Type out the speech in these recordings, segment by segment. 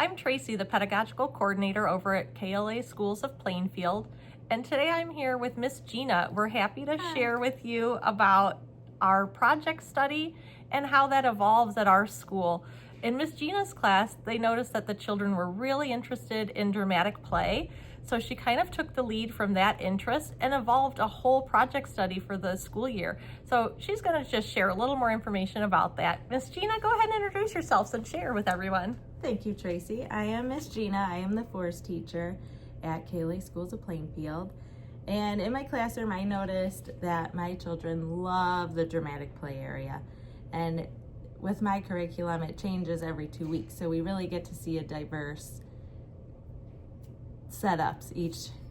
I'm Tracy, the Pedagogical Coordinator over at KLA Schools of Plainfield, and today I'm here with Miss Gina. We're happy to share with you about our project study and how that evolves at our school. In Miss Gina's class, they noticed that the children were really interested in dramatic play, so she kind of took the lead from that interest and evolved a whole project study for the school year. So she's going to just share a little more information about that. Miss Gina, go ahead and introduce yourselves and share with everyone. Thank you, Tracy. I am Miss Gina. I am the force teacher at KLA Schools of Plainfield. And in my classroom, I noticed that my children love the dramatic play area. And with my curriculum, it changes every 2 weeks. So we really get to see a diverse setups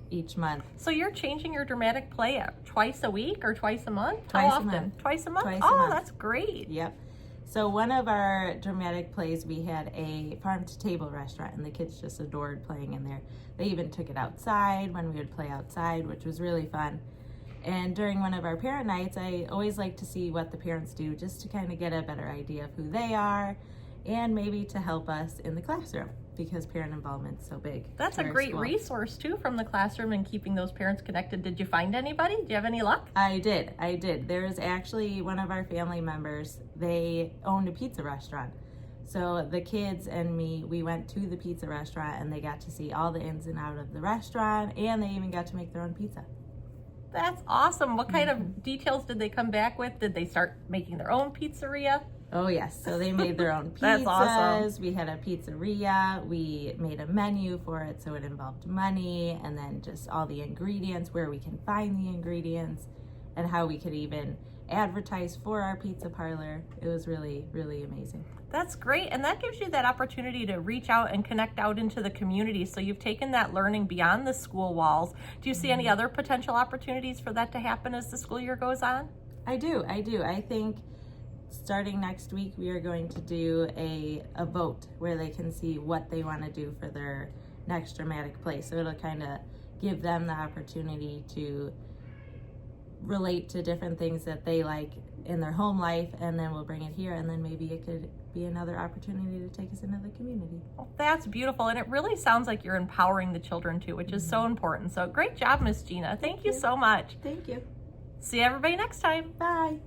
each month. So you're changing your dramatic play twice a week or twice a month? How Twice a often? month. Twice a month? Twice a Oh, month. that's great. Yep. So one of our dramatic plays, we had a farm-to-table restaurant, and the kids just adored playing in there. They even took it outside when we would play outside, which was really fun. And during one of our parent nights, I always like to see what the parents do, just to kind of get a better idea of who they are and maybe to help us in the classroom, because parent involvement is so big. That's a to our great school. resource too from the classroom and keeping those parents connected. Did you find anybody? Do you have any luck? I did. There's actually one of our family members, they owned a pizza restaurant. So the kids and me, we went to the pizza restaurant and they got to see all the ins and outs of the restaurant, and they even got to make their own pizza. That's awesome. What kind of details did they come back with? Did they start making their own pizzeria? Oh yes, so they made their own pizzas. That's awesome. We had a pizzeria. We made a menu for it, so it involved money and then just all the ingredients, where we can find the ingredients, and how we could even advertise for our pizza parlor. It was really, really amazing. That's great, and that gives you that opportunity to reach out and connect out into the community. So you've taken that learning beyond the school walls. Do you see any other potential opportunities for that to happen as the school year goes on? I do. I think starting next week, we are going to do a vote where they can see what they want to do for their next dramatic play. So it'll kind of give them the opportunity to relate to different things that they like in their home life, and then we'll bring it here, and then maybe it could be another opportunity to take us into the community. Well, that's beautiful, and it really sounds like you're empowering the children too, which is so important. So great job, Miss Gina. Thank you so much. Thank you. See everybody next time. Bye.